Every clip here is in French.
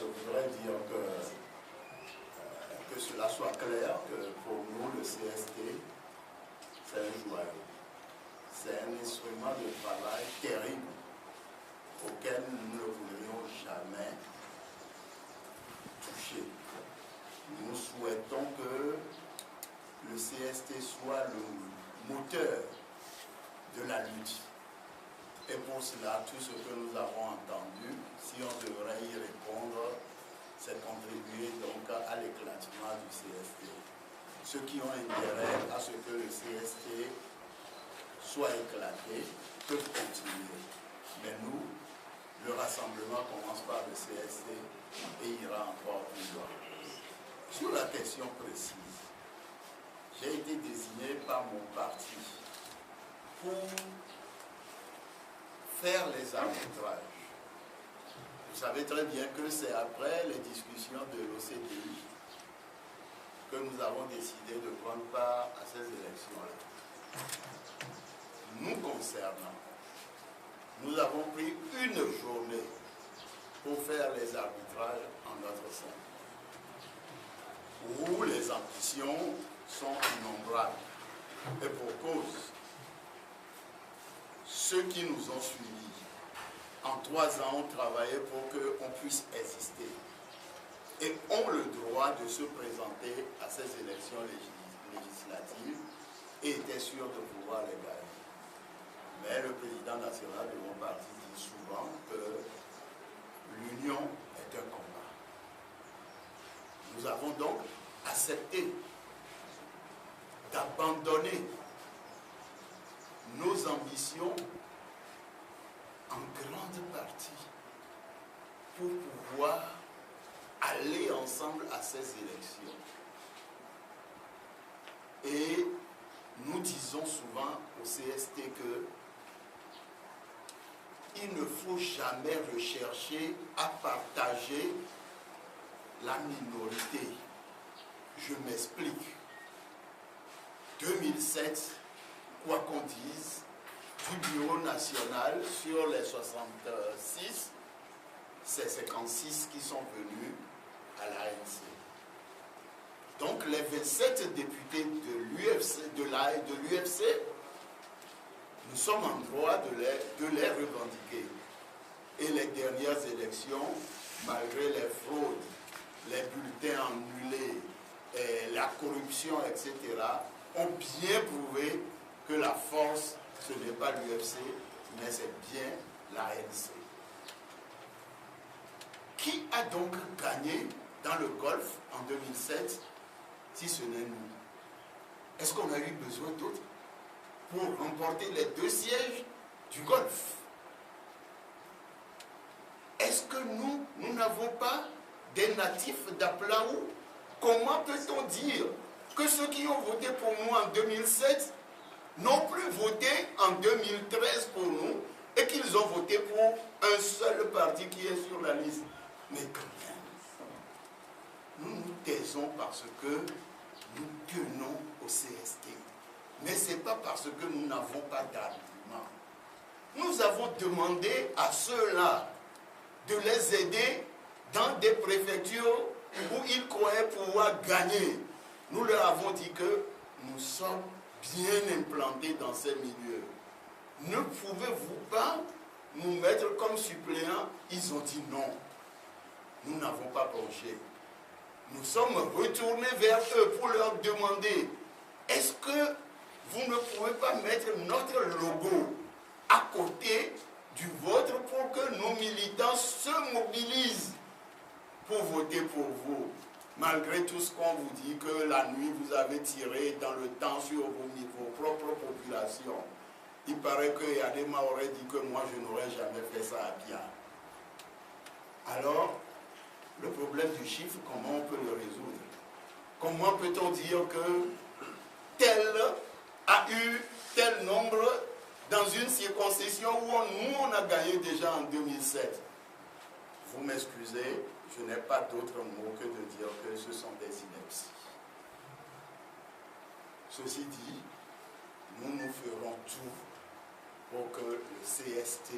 je voudrais dire que cela soit clair, que pour nous, le CST, c'est un joyau. C'est un instrument de travail terrible auquel nous ne voudrions jamais toucher. Nous souhaitons que le CST soit le moteur de la lutte. Et pour cela, tout ce que nous avons entendu, si on devrait y répondre, c'est contribuer donc à l'éclatement du CST. Ceux qui ont intérêt à ce que le CST soit éclaté peuvent continuer. Mais nous, le rassemblement commence par le CST et ira encore plus loin. Sur la question précise, j'ai été désigné par mon parti pour faire les arbitrages. Vous savez très bien que c'est après les discussions de l'OCDE que nous avons décidé de prendre part à ces élections-là. Nous concernant, nous avons pris une journée pour faire les arbitrages en notre sein, où les ambitions sont innombrables. Et pour cause, ceux qui nous ont suivis, en 3 ans, ont travaillé pour qu'on puisse exister et ont le droit de se présenter à ces élections législatives et étaient sûrs de pouvoir les gagner. Mais le président national de mon parti dit souvent que l'union est un combat. Nous avons donc accepté d'abandonner nos ambitions en grande partie pour pouvoir aller ensemble à ces élections. Et nous disons souvent au CST que il ne faut jamais rechercher à partager la minorité. Je m'explique. 2007, quoi qu'on dise, du bureau national, sur les 66, c'est 56 qui sont venus à l'ANC. Donc les 27 députés de l'UFC, nous sommes en droit de les revendiquer. Et les dernières élections, malgré les fraudes, les bulletins annulés, la corruption, etc., ont bien prouvé que la force, ce n'est pas l'UFC, mais c'est bien l'ANC. Qui a donc gagné dans le golf en 2007, si ce n'est nous? Est-ce qu'on a eu besoin d'autres pour remporter les 2 sièges du golf? Est-ce que nous n'avons pas des natifs d'Aplaou? Comment peut-on dire que ceux qui ont voté pour nous en 2007 n'ont plus voté en 2013 pour nous et qu'ils ont voté pour un seul parti qui est sur la liste? Mais quand même, nous nous taisons parce que nous tenons au CST. Mais ce n'est pas parce que nous n'avons pas d'argument. Nous avons demandé à ceux-là de les aider dans des préfectures où ils croyaient pouvoir gagner. Nous leur avons dit que nous sommes bien implantés dans ces milieux. Ne pouvez-vous pas nous mettre comme suppléants? Ils ont dit non. Nous n'avons pas penché. Nous sommes retournés vers eux pour leur demander, est-ce que vous ne pouvez pas mettre notre logo à côté du vôtre pour que nos militants se mobilisent pour voter pour vous? Malgré tout ce qu'on vous dit, que la nuit vous avez tiré dans le temps sur vos propres populations. Il paraît que Yadema aurait dit que moi je n'aurais jamais fait ça à Bia. Alors, le problème du chiffre, comment on peut le résoudre? Comment peut-on dire que tel a eu tel nombre dans une circonscription où nous on a gagné déjà en 2007? Vous m'excusez, je n'ai pas d'autre mot que de dire que ce sont des inepties. Ceci dit, nous ferons tout pour que le CST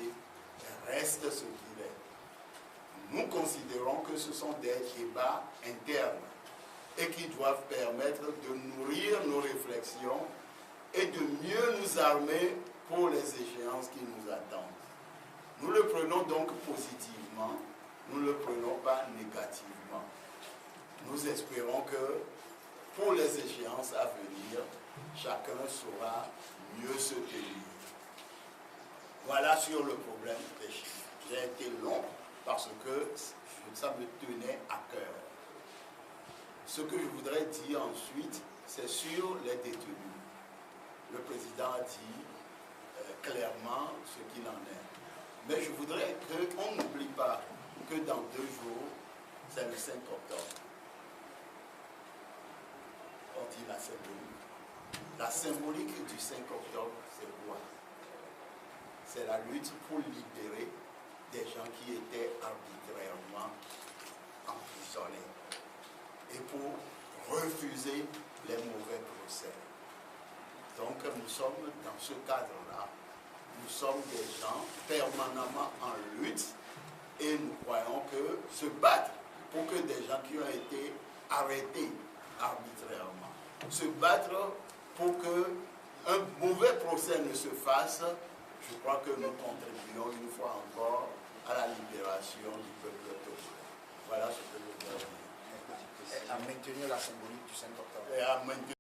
reste ce qu'il est. nous considérons que ce sont des débats internes et qui doivent permettre de nourrir nos réflexions et de mieux nous armer pour les échéances qui nous attendent. Nous le prenons donc positivement, nous ne le prenons pas négativement. Nous espérons que pour les échéances à venir, chacun saura mieux se tenir. Voilà sur le problème des chiffres. J'ai été long parce que ça me tenait à cœur. Ce que je voudrais dire ensuite, c'est sur les détenus. Le président a dit clairement ce qu'il en est. Mais je voudrais qu'on n'oublie pas que dans 2 jours, c'est le 5 octobre. On dit la symbolique. La symbolique du 5 octobre, c'est quoi? C'est la lutte pour libérer des gens qui étaient arbitrairement emprisonnés et pour refuser les mauvais procès. Donc nous sommes dans ce cadre-là. Nous sommes des gens permanemment en lutte et nous croyons que se battre pour que des gens qui ont été arrêtés arbitrairement, se battre pour qu'un mauvais procès ne se fasse, je crois que nous contribuons une fois encore à la libération du peuple togolais. Voilà ce que je veux dire. Et à maintenir la symbolique du 5 octobre. Et à maintenir